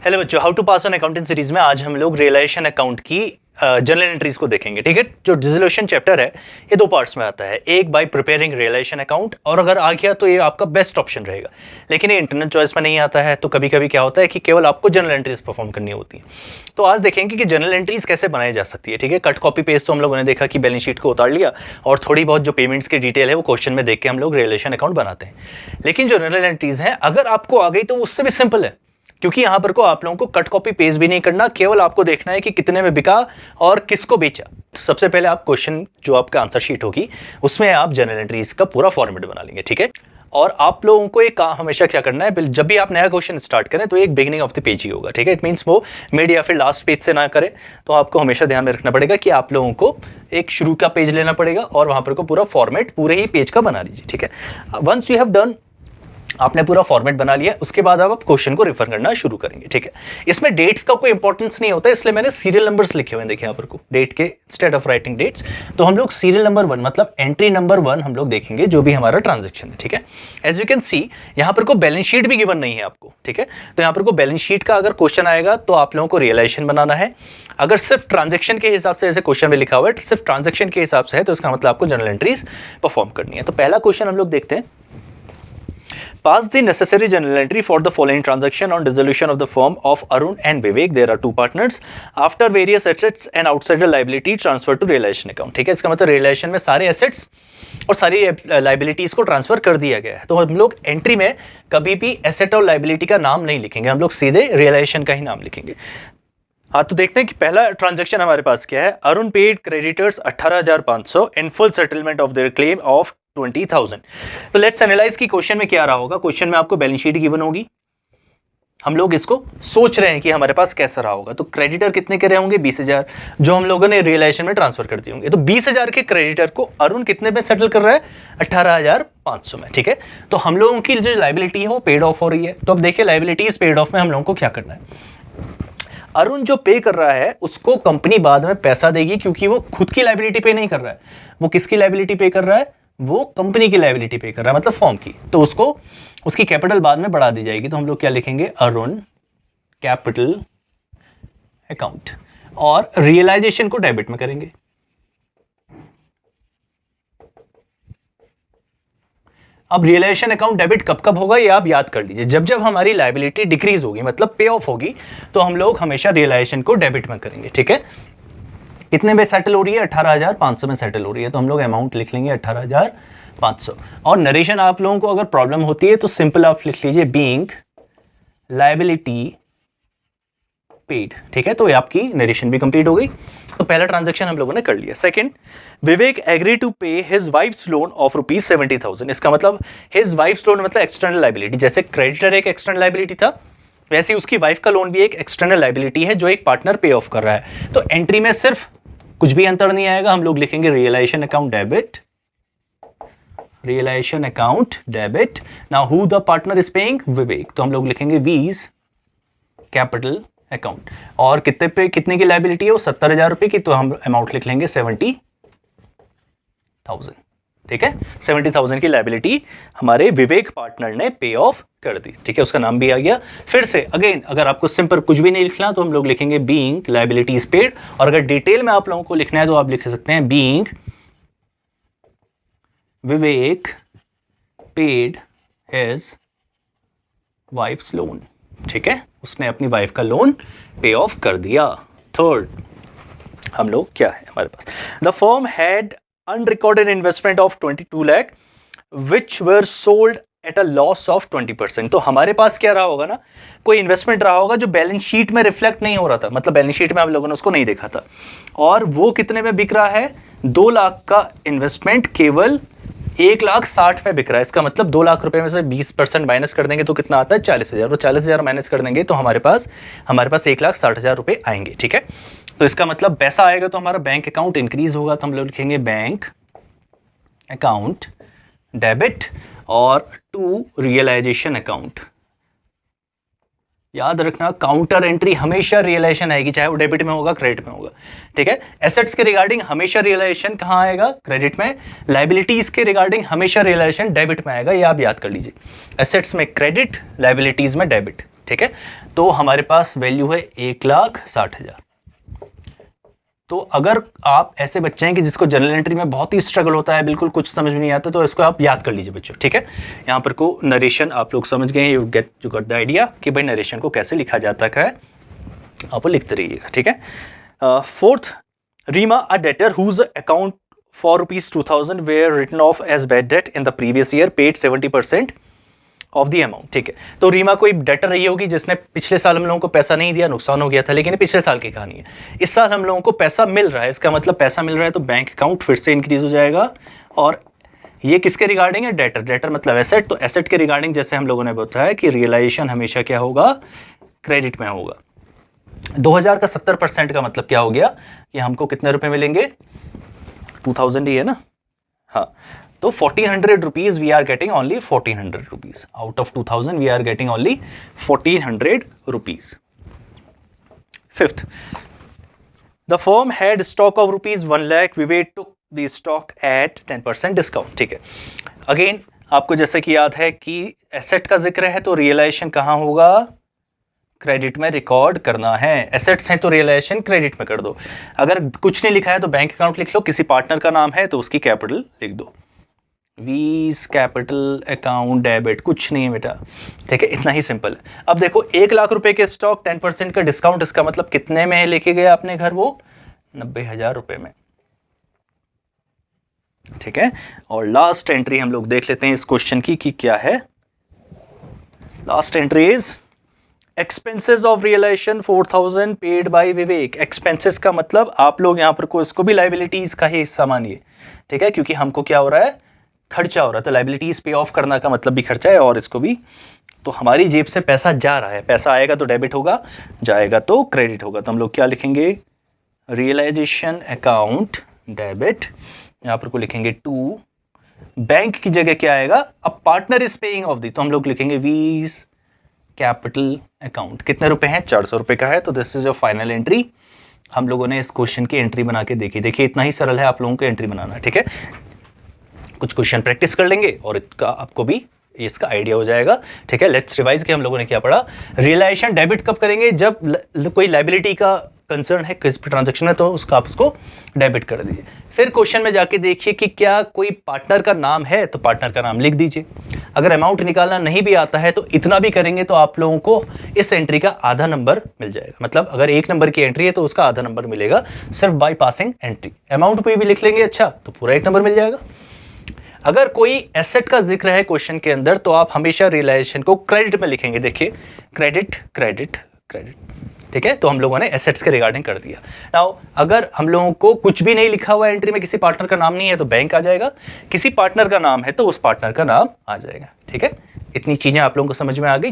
Hello बच्चों, how to pass on accounting series में आज हम लोग रियलाइजेशन अकाउंट की जनरल एंट्रीज को देखेंगे। ठीक है, जो डिसोल्यूशन चैप्टर है ये दो पार्ट्स में आता है, एक बाय प्रिपेयरिंग रियलाइजेशन अकाउंट, और अगर आ गया तो ये आपका बेस्ट ऑप्शन रहेगा। लेकिन ये इंटरनल चॉइस में नहीं आता है, तो कभी कभी क्या होता है कि केवल आपको जनरल एंट्रीज परफॉर्म करनी होती है। तो आज देखेंगे कि जनरल एंट्रीज कैसे बनाई जा सकती है। ठीक है, कट कॉपी पेस्ट तो हम लोगों ने देखा कि बैलेंस शीट को उतार लिया और थोड़ी बहुत जो पेमेंट्स की डिटेल है वो क्वेश्चन में देख के हम लोग रियलाइजेशन अकाउंट बनाते हैं। लेकिन जो जनरल एंट्रीज हैं अगर आपको आ गई तो उससे भी सिंपल है, क्योंकि यहां पर को आप लोगों को कट कॉपी पेस्ट भी नहीं करना, केवल आपको देखना है कि कितने में बिका और किसको बेचा। तो सबसे पहले आप क्वेश्चन जो आपका आंसर शीट होगी उसमें आप जनरल एंट्रीज का पूरा फॉर्मेट बना लेंगे। ठीक है, और आप लोगों को एक हमेशा क्या करना है, जब भी आप नया क्वेश्चन स्टार्ट करें तो एक बिगिनिंग ऑफ द पेज ही होगा। ठीक है, इट मींस वो मिड या फिर लास्ट पेज से ना करें। तो आपको हमेशा ध्यान में रखना पड़ेगा कि आप लोगों को एक शुरू का पेज लेना पड़ेगा और वहां पर को पूरा फॉर्मेट पूरे ही पेज का बना लीजिए। ठीक है, वंस यू हैव डन, आपने पूरा फॉर्मेट बना लिया, उसके बाद आप क्वेश्चन को रेफर करना शुरू करेंगे। ठीक है, इसमें डेट्स का कोई इंपॉर्टेंस नहीं होता, इसलिए मैंने सीरियल नंबर्स लिखे हुए हैं। देखिए यहाँ पर को डेट के इंस्टेड ऑफ राइटिंग डेट्स, तो हम लोग सीरियल नंबर 1 मतलब एंट्री नंबर 1 हम लोग देखेंगे जो भी हमारा ट्रांजैक्शन है। ठीक है, एज यू कैन सी यहाँ पर को बैलेंस शीट भी गिवन नहीं है आपको। ठीक है, तो यहाँ पर को बैलेंस शीट का अगर क्वेश्चन आएगा तो आप लोगों को रियलाइजेशन बनाना है। अगर सिर्फ ट्रांजैक्शन के हिसाब से, जैसे क्वेश्चन में लिखा हुआ है सिर्फ ट्रांजैक्शन के हिसाब से है, तो इसका मतलब आपको जनरल एंट्रीज परफॉर्म करनी है। तो पहला क्वेश्चन हम लोग देखते हैं, pass the necessary journal entry for the following transaction on dissolution of the firm of Arun and Vivek. There are two partners. After various assets and outsider liability transferred to realization account. ठीक है, इसका मतलब realisation में सारे assets और सारी liabilities को transfer कर दिया गया है। तो हम लोग एंट्री में कभी भी एसेट और लाइबिलिटी का नाम नहीं लिखेंगे, हम लोग सीधे रियलाइजेशन का ही नाम लिखेंगे। हाँ, तो देखते हैं कि पहला ट्रांजैक्शन हमारे पास क्या है। Arun paid creditors 18,500 in full settlement of their claim of 20,000। तो लेट्स एनालाइज कि क्वेश्चन में क्या रहा होगा। क्वेश्चन में आपको बैलेंस शीट गिवन होगी, हम लोग इसको सोच रहे हैं कि हमारे पास कैसा रहा होगा। तो क्रेडिटर कितने के रहे होंगे, 20,000, जो हम लोगों ने रियलाइजेशन में ट्रांसफर कर दिए होंगे। तो 20,000 के क्रेडिटर को अरुण कितने में सेटल कर रहा है, 18,500 में। ठीक है, तो हम लोगों की जो लाइबिलिटी है वो पेड ऑफ हो रही है। तो अब देखिए लाइबिलिटीज पेड ऑफ में हम लोगों को क्या करना है। अरुण जो पे कर रहा है उसको कंपनी बाद में पैसा देगी, क्योंकि वो खुद की लाइबिलिटी पे नहीं कर रहा है, वो किसकी लाइबिलिटी पे कर रहा है, वो कंपनी की लाइबिलिटी पे कर रहा है, मतलब फॉर्म की। तो उसको उसकी कैपिटल बाद में बढ़ा दी जाएगी। तो हम लोग क्या लिखेंगे, अरुण कैपिटल अकाउंट, और रियलाइजेशन को डेबिट में करेंगे। अब रियलाइजेशन अकाउंट डेबिट कब कब होगा ये आप याद कर लीजिए, जब जब हमारी लाइबिलिटी डिक्रीज होगी, मतलब पे ऑफ होगी, तो हम लोग हमेशा रियलाइजेशन को डेबिट में करेंगे। ठीक है, कितने में सेटल हो रही है, 18,500 में सेटल हो रही है। तो हम लोग अमाउंट लिख लेंगे 18,500। और नरेशन आप लोगों को अगर प्रॉब्लम होती है तो सिंपल आप लिख लीजिए बीइंग लायबिलिटी पेड। ठीक है, तो ये आपकी नरेशन भी कंप्लीट हो गई। तो पहला ट्रांजैक्शन हम लोगों ने कर लिया। सेकंड, विवेक एग्री टू पे हिज वाइफ्स लोन ऑफ ₹70,000। इसका मतलब हिज वाइफ्स लोन मतलब एक्सटर्नल लायबिलिटी, जैसे क्रेडिटर एक एक्सटर्नल लायबिलिटी था वैसे उसकी वाइफ का लोन भी एक एक्सटर्नल लायबिलिटी है जो एक पार्टनर पे ऑफ कर रहा है। तो एंट्री में सिर्फ कुछ भी अंतर नहीं आएगा, हम लोग लिखेंगे realization account debit, realization account debit. Now who the partner is paying, Vivek, तो हम लोग लिखेंगे वीज कैपिटल अकाउंट। और कितने पे कितने की लायबिलिटी है, वो 70,000 रुपए की, तो हम अमाउंट लिख लेंगे 70,000। ठीक है, 70,000 की लायबिलिटी हमारे विवेक पार्टनर ने पे ऑफ कर दी। ठीक है, उसका नाम भी आ गया। फिर से अगेन अगर आपको सिंपल कुछ भी नहीं लिखना तो हम लोग लिखेंगे बीइंग लायबिलिटीज पेड, और अगर डिटेल में आप लोगों को लिखना है तो आप लिख सकते हैं बीइंग विवेक पेड हिज वाइफ्स लोन। ठीक है, उसने अपनी वाइफ का लोन पे ऑफ कर दिया। थर्ड हम लोग क्या है हमारे पास, the firm had unrecorded investment of 22 lakh which were sold at a loss of 20%। तो हमारे पास क्या रहा होगा ना, कोई इन्वेस्टमेंट रहा होगा जो बैलेंस शीट में रिफ्लेक्ट नहीं हो रहा था, मतलब बैलेंस शीट में हम लोगों ने उसको नहीं देखा था, और वो कितने में बिक रहा है, 2 लाख का इन्वेस्टमेंट केवल 1,60,000 में बिक रहा है। इसका मतलब 2 लाख रुपए में से 20% माइनस कर देंगे तो कितना आता है, 40,000, और 40,000 माइनस कर देंगे तो हमारे पास 1,60,000 रुपए आएंगे। ठीक है, तो इसका मतलब पैसा आएगा तो हमारा बैंक अकाउंट इंक्रीज होगा, तो हम लोग लिखेंगे बैंक अकाउंट डेबिट और टू रियलाइजेशन अकाउंट। याद रखना काउंटर एंट्री हमेशा रियलाइजेशन आएगी, चाहे वो डेबिट में होगा क्रेडिट में होगा। ठीक है, एसेट्स के रिगार्डिंग हमेशा रियलाइजेशन कहां आएगा, क्रेडिट में। लाइबिलिटीज के रिगार्डिंग हमेशा रियलाइजेशन डेबिट में आएगा, ये आप याद कर लीजिए। एसेट्स में क्रेडिट, लाइबिलिटीज में डेबिट। ठीक है। तो हमारे पास वैल्यू है 1,60,000। तो अगर आप ऐसे बच्चे हैं कि जिसको जर्नल एंट्री में बहुत ही स्ट्रगल होता है, बिल्कुल कुछ समझ में नहीं आता, तो इसको आप याद कर लीजिए बच्चों, ठीक है। यहाँ पर को नरेशन आप लोग समझ गए, यू गॉट द आइडिया कि भाई नरेशन को कैसे लिखा जाता है, आप वो लिखते रहिएगा, ठीक है। Fourth, Reema a debtor whose account for ₹2,000 were written off as bad debt in the previous year, paid 70% of the amount, ठीक है। तो रीमा कोई डेटर रही होगी जिसने पिछले साल हम लोगों को पैसा नहीं दिया, नुकसान हो गया था, लेकिन पिछले साल की कहानी है। इस साल हम लोगों को पैसा मिल रहा है, इसका मतलब पैसा मिल रहा है तो बैंक अकाउंट फिर से इंक्रीज हो जाएगा। और ये किसके रिगार्डिंग है? डेटर। डेटर मतलब एसेट, तो एसेट के रिगार्डिंग जैसे हम लोगों ने बताया कि रियलाइजेशन हमेशा क्या होगा? क्रेडिट में होगा। 2000 का 70% का मतलब क्या हो गया कि हमको कितने रुपए मिलेंगे? 2000 ही है ना, हाँ। तो 1400 rupees we are getting only 1400 rupees out of 2000 we are getting only 1400 rupees. Fifth, the firm had stock of ₹1 lakh, Vivek took the stock at 10% discount, ठीक है। अगेन आपको जैसे कि याद है कि एसेट का जिक्र है तो रियलाइजेशन कहाँ होगा? क्रेडिट में रिकॉर्ड करना है। एसेट्स हैं तो रियलाइजेशन क्रेडिट में कर दो। अगर कुछ नहीं लिखा है तो बैंक अकाउंट लिख लो, किसी पार्टनर का नाम है तो उसकी कैपिटल लिख दो, वीज कैपिटल अकाउंट डेबिट, कुछ नहीं है बेटा, ठीक है, इतना ही सिंपल है। अब देखो 1 लाख रुपए के स्टॉक, 10% का डिस्काउंट, इसका मतलब कितने में लेके गए अपने घर? वो 90,000 रुपए में, ठीक है। और लास्ट एंट्री हम लोग देख लेते हैं इस क्वेश्चन की कि क्या है। Last entry is expenses of realisation 4000 paid by Vivek. Expenses का मतलब आप लोग यहाँ पर को इसको भी लाइबिलिटीज का ही हिस्सा मानिए, ठीक है, क्योंकि हमको क्या हो रहा है? खर्चा हो रहा है, तो लाइबिलिटीज पे ऑफ करना का मतलब भी खर्चा है, और इसको भी। तो हमारी जेब से पैसा जा रहा है, पैसा आएगा तो डेबिट होगा, जाएगा तो क्रेडिट होगा। तो हम लोग क्या लिखेंगे? रियलाइजेशन अकाउंट डेबिट, यहाँ पर को लिखेंगे टू, बैंक की जगह क्या आएगा? अब partner is paying of the, तो हम लोग लिखेंगे वीज कैपिटल अकाउंट। कितने रुपए हैं? 400 रुपए का है। तो this is your final entry. हम लोगों ने इस क्वेश्चन की एंट्री बना के देखी। देखिए इतना ही सरल है आप लोगों को एंट्री बनाना, ठीक है। कुछ क्वेश्चन प्रैक्टिस कर लेंगे और इसका आपको भी इसका आइडिया हो जाएगा, ठीक है। लेट्स रिवाइज कि हम लोगों ने क्या पढ़ा। रियलाइजेशन डेबिट कब करेंगे? जब कोई लायबिलिटी का कंसर्न है किस ट्रांजैक्शन में, तो उसका आप उसको डेबिट कर दीजिए। फिर क्वेश्चन में जाके देखिए कि क्या कोई पार्टनर का नाम है, तो पार्टनर का नाम लिख दीजिए। अगर अमाउंट निकालना नहीं भी आता है तो इतना भी करेंगे तो आप लोगों को इस एंट्री का आधा नंबर मिल जाएगा। मतलब अगर 1 नंबर की एंट्री है तो उसका आधा नंबर मिलेगा सिर्फ बाय पासिंग एंट्री। अमाउंट पे भी लिख लेंगे अच्छा तो पूरा 1 नंबर मिल जाएगा। अगर कोई एसेट का जिक्र है क्वेश्चन के अंदर तो आप हमेशा रियलाइजेशन को क्रेडिट में लिखेंगे। देखिए क्रेडिट क्रेडिट क्रेडिट, ठीक है। तो हम लोगों ने एसेट्स के रिगार्डिंग कर दिया। नाउ अगर हम लोगों को कुछ भी नहीं लिखा हुआ एंट्री में, किसी पार्टनर का नाम नहीं है तो बैंक आ जाएगा, किसी पार्टनर का नाम है तो उस पार्टनर का नाम आ जाएगा, ठीक है। इतनी चीजें आप लोगों को समझ में आ गई।